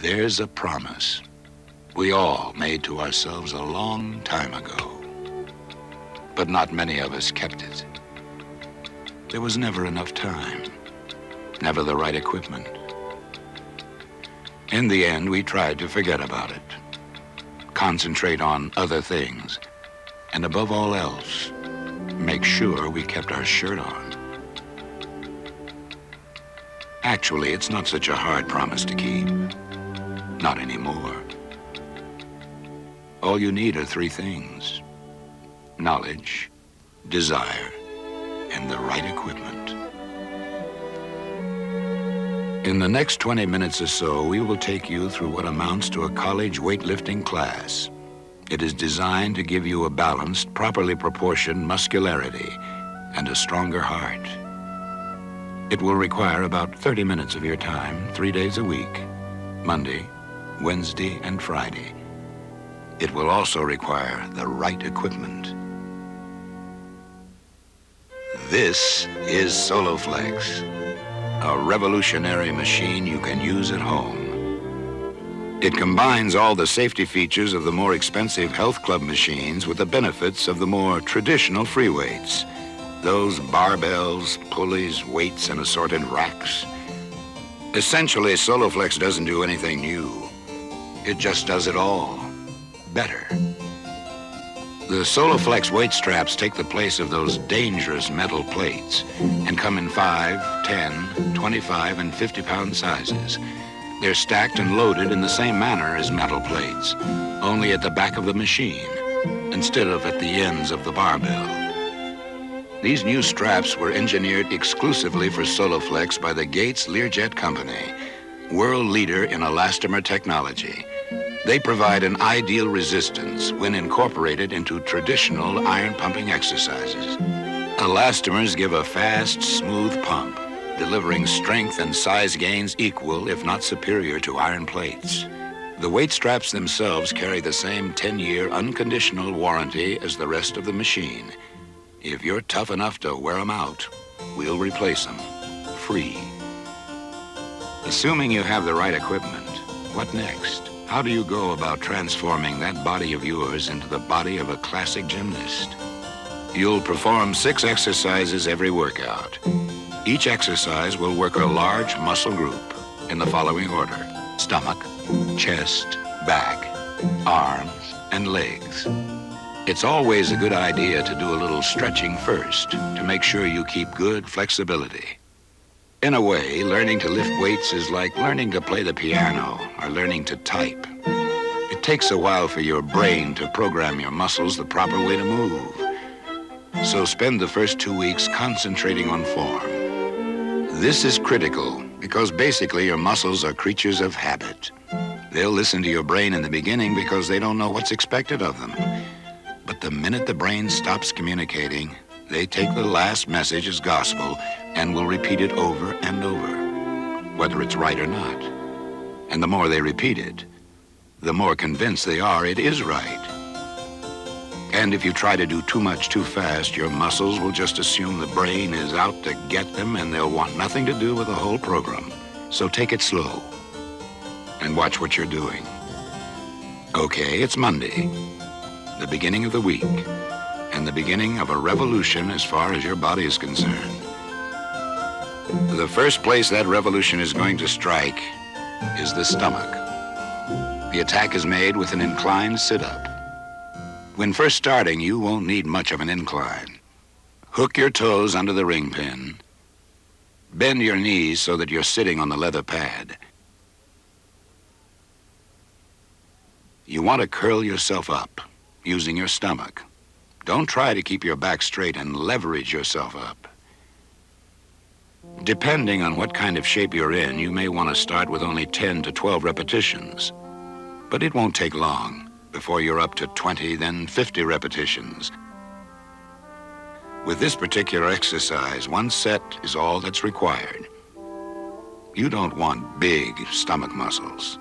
There's a promise we all made to ourselves a long time ago, but not many of us kept it. There was never enough time, never the right equipment. In the end, we tried to forget about it, concentrate on other things, and above all else, make sure we kept our shirt on. Actually, it's not such a hard promise to keep. Not anymore. All you need are three things: knowledge, desire, and the right equipment. In the next 20 minutes or so, we will take you through what amounts to a college weightlifting class. It is designed to give you a balanced, properly proportioned muscularity and a stronger heart. It will require about 30 minutes of your time, 3 days a week, Monday, Wednesday, and Friday. It will also require the right equipment. This is Soloflex, a revolutionary machine you can use at home. It combines all the safety features of the more expensive health club machines with the benefits of the more traditional free weights. Those barbells, pulleys, weights, and assorted racks. Essentially, Soloflex doesn't do anything new. It just does it all better. The Soloflex weight straps take the place of those dangerous metal plates and come in 5, 10, 25, and 50-pound sizes. They're stacked and loaded in the same manner as metal plates, only at the back of the machine instead of at the ends of the barbell. These new straps were engineered exclusively for Soloflex by the Gates Learjet Company, world leader in elastomer technology. They provide an ideal resistance when incorporated into traditional iron pumping exercises. Elastomers give a fast, smooth pump, delivering strength and size gains equal, if not superior, to iron plates. The weight straps themselves carry the same 10-year unconditional warranty as the rest of the machine. If you're tough enough to wear them out, we'll replace them, free. Assuming you have the right equipment, what next? How do you go about transforming that body of yours into the body of a classic gymnast? You'll perform 6 exercises every workout. Each exercise will work a large muscle group in the following order: stomach, chest, back, arms, and legs. It's always a good idea to do a little stretching first to make sure you keep good flexibility. In a way, learning to lift weights is like learning to play the piano or learning to type. It takes a while for your brain to program your muscles the proper way to move. So spend the first 2 weeks concentrating on form. This is critical because basically your muscles are creatures of habit. They'll listen to your brain in the beginning because they don't know what's expected of them. But the minute the brain stops communicating, they take the last message as gospel and will repeat it over and over, whether it's right or not. And the more they repeat it, the more convinced they are it is right. And if you try to do too much too fast, your muscles will just assume the brain is out to get them and they'll want nothing to do with the whole program. So take it slow and watch what you're doing. Okay, it's Monday, the beginning of the week, and the beginning of a revolution as far as your body is concerned. The first place that revolution is going to strike is the stomach. The attack is made with an inclined sit-up. When first starting, you won't need much of an incline. Hook your toes under the ring pin. Bend your knees so that you're sitting on the leather pad. You want to curl yourself up using your stomach. Don't try to keep your back straight and leverage yourself up. Depending on what kind of shape you're in, you may want to start with only 10 to 12 repetitions. But it won't take long before you're up to 20, then 50 repetitions. With this particular exercise, one set is all that's required. You don't want big stomach muscles.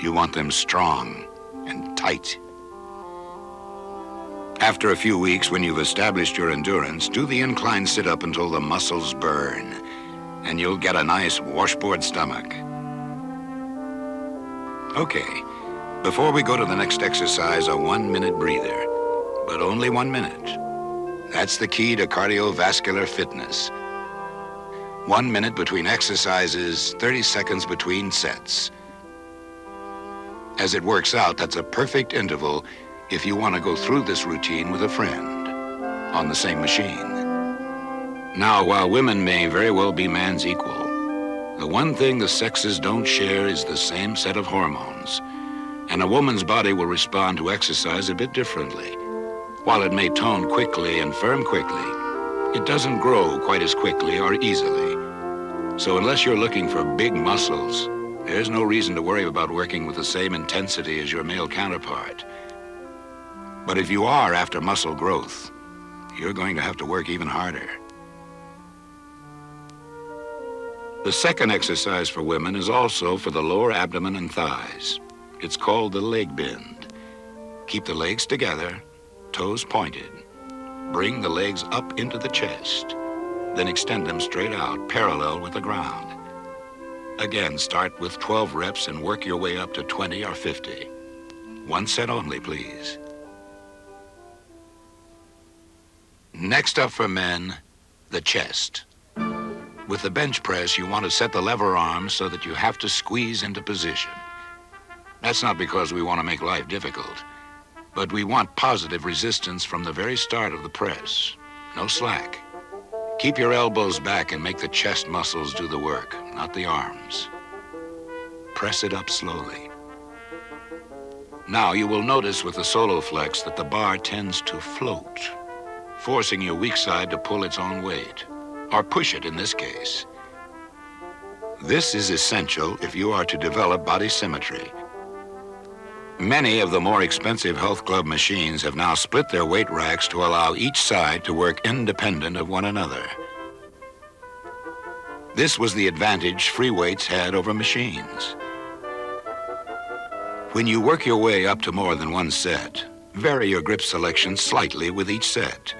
You want them strong and tight. After a few weeks, when you've established your endurance, do the incline sit-up until the muscles burn, and you'll get a nice washboard stomach. Okay, before we go to the next exercise, a 1-minute breather, but only 1 minute. That's the key to cardiovascular fitness. 1 minute between exercises, 30 seconds between sets. As it works out, that's a perfect interval if you want to go through this routine with a friend on the same machine. Now, while women may very well be man's equal, the one thing the sexes don't share is the same set of hormones. And a woman's body will respond to exercise a bit differently. While it may tone quickly and firm quickly, it doesn't grow quite as quickly or easily. So unless you're looking for big muscles, there's no reason to worry about working with the same intensity as your male counterpart. But if you are after muscle growth, you're going to have to work even harder. The second exercise for women is also for the lower abdomen and thighs. It's called the leg bend. Keep the legs together, toes pointed. Bring the legs up into the chest, then extend them straight out, parallel with the ground. Again, start with 12 reps and work your way up to 20 or 50. 1 set only, please. Next up for men, the chest. With the bench press, you want to set the lever arm so that you have to squeeze into position. That's not because we want to make life difficult, but we want positive resistance from the very start of the press. No slack. Keep your elbows back and make the chest muscles do the work, not the arms. Press it up slowly. Now you will notice with the Soloflex that the bar tends to float, forcing your weak side to pull its own weight, or push it in this case. This is essential if you are to develop body symmetry. Many of the more expensive health club machines have now split their weight racks to allow each side to work independent of one another. This was the advantage free weights had over machines. When you work your way up to more than 1 set, vary your grip selection slightly with each set.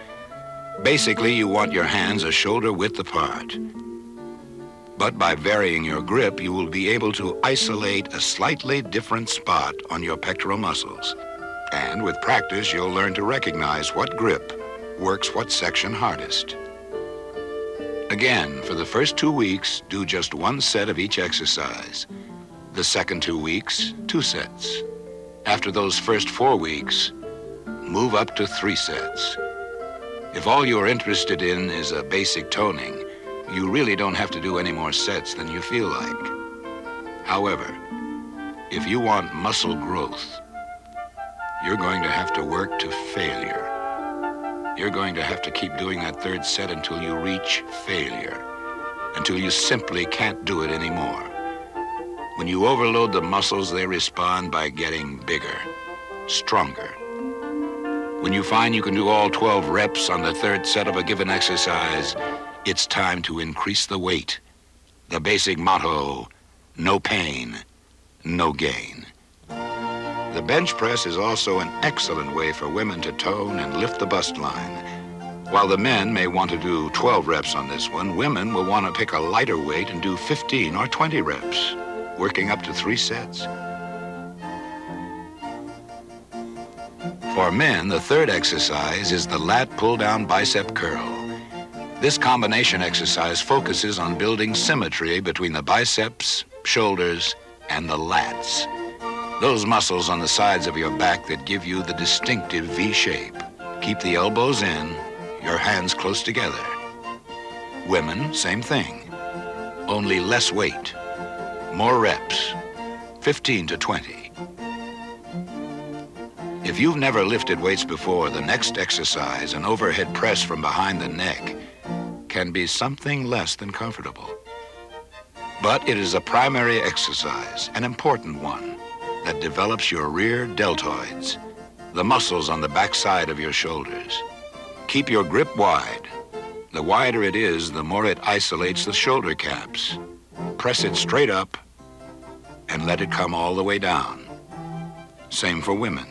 Basically, you want your hands a shoulder width apart. But by varying your grip, you will be able to isolate a slightly different spot on your pectoral muscles. And with practice, you'll learn to recognize what grip works what section hardest. Again, for the first 2 weeks, do just 1 set of each exercise. The second 2 weeks, 2 sets. After those first 4 weeks, move up to 3 sets. If all you're interested in is a basic toning, you really don't have to do any more sets than you feel like. However, if you want muscle growth, you're going to have to work to failure. You're going to have to keep doing that 3rd set until you reach failure, until you simply can't do it anymore. When you overload the muscles, they respond by getting bigger, stronger. When you find you can do all 12 reps on the third set of a given exercise, it's time to increase the weight. The basic motto, no pain, no gain. The bench press is also an excellent way for women to tone and lift the bust line. While the men may want to do 12 reps on this one, women will want to pick a lighter weight and do 15 or 20 reps, working up to 3 sets. For men, the third exercise is the lat pull-down bicep curl. This combination exercise focuses on building symmetry between the biceps, shoulders, and the lats. Those muscles on the sides of your back that give you the distinctive V shape. Keep the elbows in, your hands close together. Women, same thing. Only less weight. More reps. 15 to 20. If you've never lifted weights before, the next exercise, an overhead press from behind the neck, can be something less than comfortable. But it is a primary exercise, an important one, that develops your rear deltoids, the muscles on the backside of your shoulders. Keep your grip wide. The wider it is, the more it isolates the shoulder caps. Press it straight up and let it come all the way down. Same for women.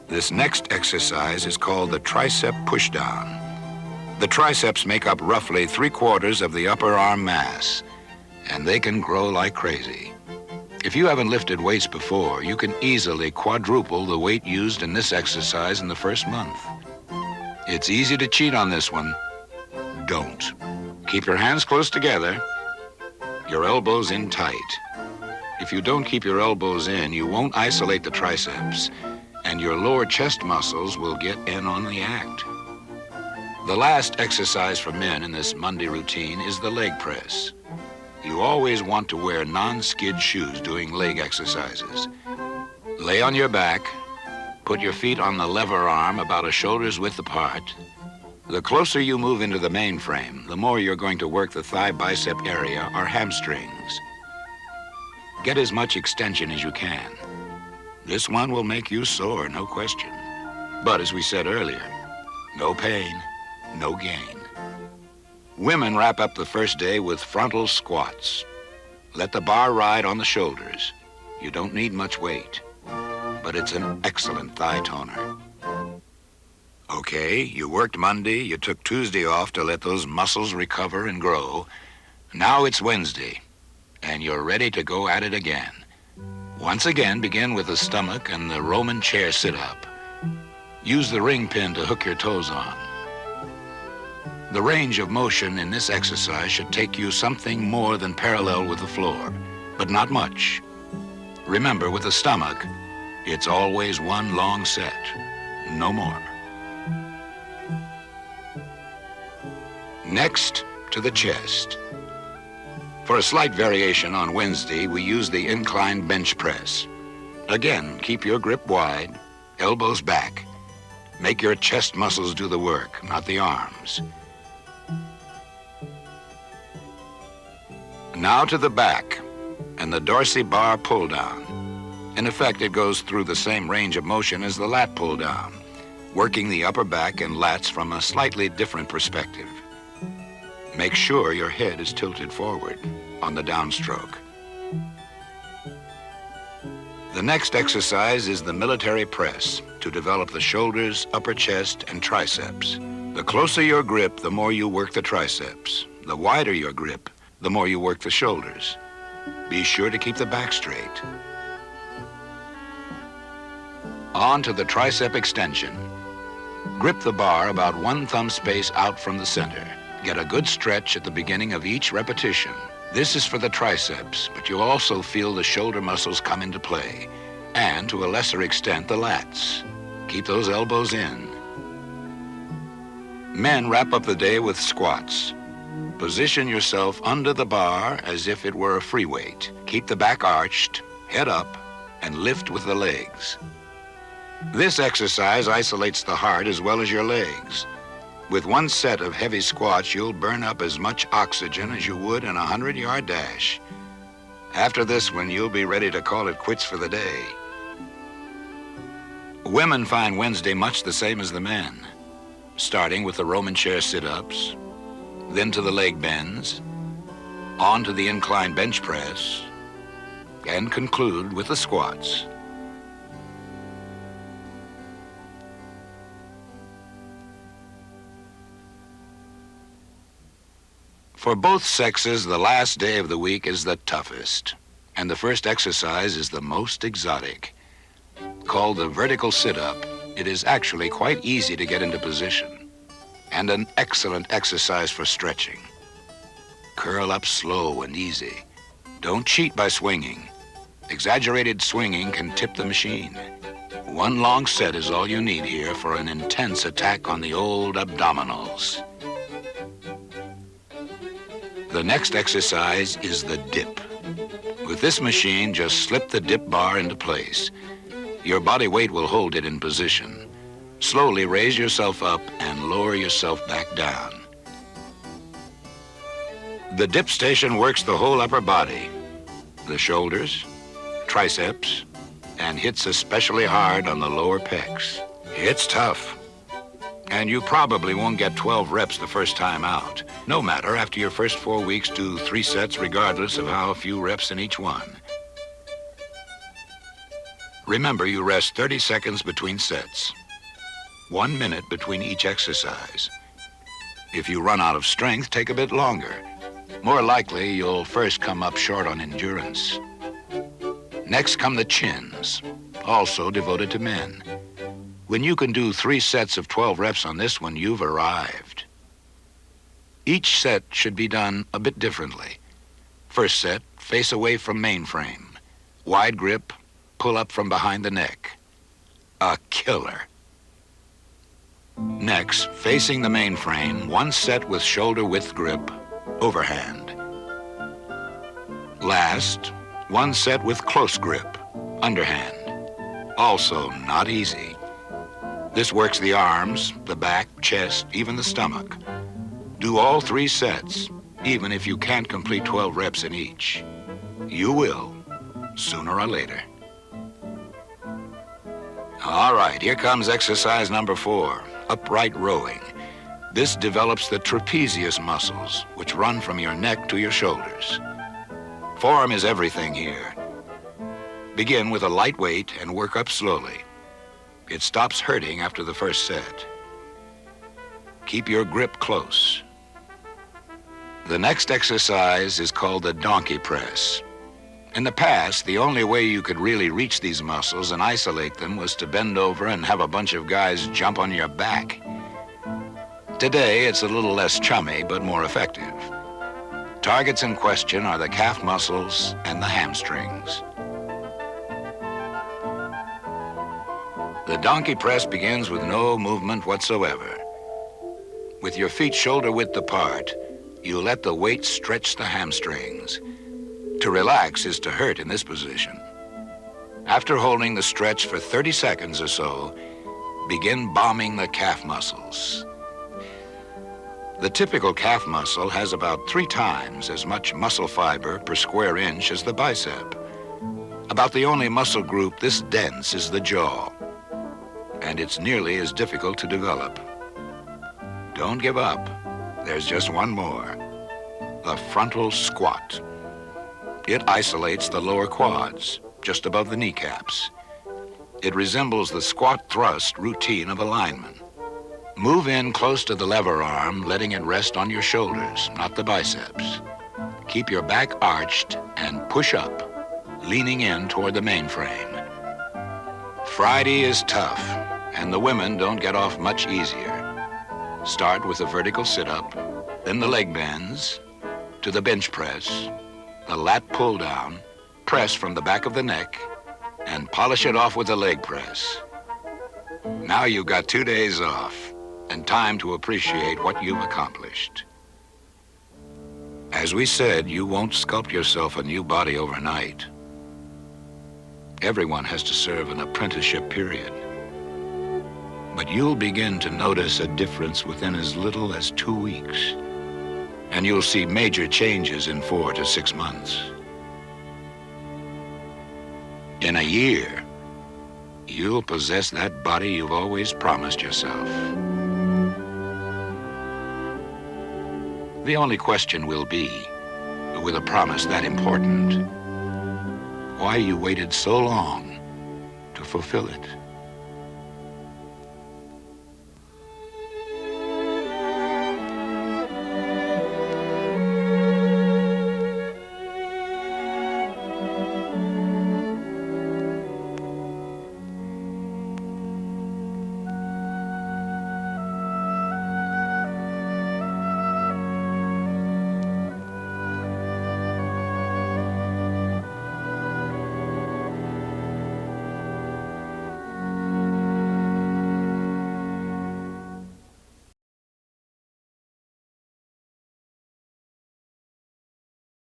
This next exercise is called the tricep pushdown. The triceps make up roughly 3/4 of the upper arm mass, and they can grow like crazy. If you haven't lifted weights before, you can easily quadruple the weight used in this exercise in the first month. It's easy to cheat on this one. Don't. Keep your hands close together, your elbows in tight. If you don't keep your elbows in, you won't isolate the triceps, and your lower chest muscles will get in on the act. The last exercise for men in this Monday routine is the leg press. You always want to wear non-skid shoes doing leg exercises. Lay on your back, put your feet on the lever arm about a shoulder's width apart. The closer you move into the main frame, the more you're going to work the thigh bicep area or hamstrings. Get as much extension as you can. This one will make you sore, no question. But as we said earlier, no pain, no gain. Women wrap up the first day with frontal squats. Let the bar ride on the shoulders. You don't need much weight, but it's an excellent thigh toner. Okay, you worked Monday, you took Tuesday off to let those muscles recover and grow. Now it's Wednesday, and you're ready to go at it again. Once again, begin with the stomach and the Roman chair sit-up. Use the ring pin to hook your toes on. The range of motion in this exercise should take you something more than parallel with the floor, but not much. Remember, with the stomach, it's always one long set, no more. Next, to the chest. For a slight variation on Wednesday, we use the inclined bench press. Again, keep your grip wide, elbows back. Make your chest muscles do the work, not the arms. Now to the back and the dorsal bar pull down. In effect, it goes through the same range of motion as the lat pull down, working the upper back and lats from a slightly different perspective. Make sure your head is tilted forward on the downstroke. The next exercise is the military press to develop the shoulders, upper chest, and triceps. The closer your grip, the more you work the triceps. The wider your grip, the more you work the shoulders. Be sure to keep the back straight. On to the tricep extension. Grip the bar about 1 thumb space out from the center. Get a good stretch at the beginning of each repetition. This is for the triceps, but you'll also feel the shoulder muscles come into play, and to a lesser extent, the lats. Keep those elbows in. Men wrap up the day with squats. Position yourself under the bar as if it were a free weight. Keep the back arched, head up, and lift with the legs. This exercise isolates the heart as well as your legs. With 1 set of heavy squats, you'll burn up as much oxygen as you would in a 100-yard dash. After this one, you'll be ready to call it quits for the day. Women find Wednesday much the same as the men, starting with the Roman chair sit-ups, then to the leg bends, on to the incline bench press, and conclude with the squats. For both sexes, the last day of the week is the toughest, and the first exercise is the most exotic. Called the vertical sit-up, it is actually quite easy to get into position, and an excellent exercise for stretching. Curl up slow and easy. Don't cheat by swinging. Exaggerated swinging can tip the machine. One long set is all you need here for an intense attack on the old abdominals. The next exercise is the dip. With this machine, just slip the dip bar into place. Your body weight will hold it in position. Slowly raise yourself up and lower yourself back down. The dip station works the whole upper body, the shoulders, triceps, and hits especially hard on the lower pecs. It's tough, and you probably won't get 12 reps the first time out. No matter, after your first 4 weeks, do 3 sets regardless of how few reps in each one. Remember, you rest 30 seconds between sets, 1 minute between each exercise. If you run out of strength, take a bit longer. More likely, you'll first come up short on endurance. Next come the chins, also devoted to men. When you can do 3 sets of 12 reps on this one, you've arrived. Each set should be done a bit differently. First set, face away from mainframe. Wide grip, pull up from behind the neck. A killer. Next, facing the mainframe, 1 set with shoulder width grip, overhand. Last, 1 set with close grip, underhand. Also not easy. This works the arms, the back, chest, even the stomach. Do all 3 sets, even if you can't complete 12 reps in each. You will, sooner or later. All right, here comes exercise number 4, upright rowing. This develops the trapezius muscles, which run from your neck to your shoulders. Form is everything here. Begin with a light weight and work up slowly. It stops hurting after the first set. Keep your grip close. The next exercise is called the donkey press. In the past, the only way you could really reach these muscles and isolate them was to bend over and have a bunch of guys jump on your back. Today, it's a little less chummy, but more effective. Targets in question are the calf muscles and the hamstrings. The donkey press begins with no movement whatsoever. With your feet shoulder width apart, you let the weight stretch the hamstrings. To relax is to hurt in this position. After holding the stretch for 30 seconds or so, begin bombing the calf muscles. The typical calf muscle has about 3 times as much muscle fiber per square inch as the bicep. About the only muscle group this dense is the jaw, and it's nearly as difficult to develop. Don't give up. There's just one more. The frontal squat. It isolates the lower quads, just above the kneecaps. It resembles the squat thrust routine of a lineman. Move in close to the lever arm, letting it rest on your shoulders, not the biceps. Keep your back arched and push up, leaning in toward the mainframe. Friday is tough, and the women don't get off much easier. Start with a vertical sit-up, then the leg bends, to the bench press, the lat pull down, press from the back of the neck, and polish it off with the leg press. Now you've got 2 days off and time to appreciate what you've accomplished. As we said, you won't sculpt yourself a new body overnight. Everyone has to serve an apprenticeship period. But you'll begin to notice a difference within as little as 2 weeks. And you'll see major changes in 4 to 6 months. In a year, you'll possess that body you've always promised yourself. The only question will be, with a promise that important, why you waited so long to fulfill it.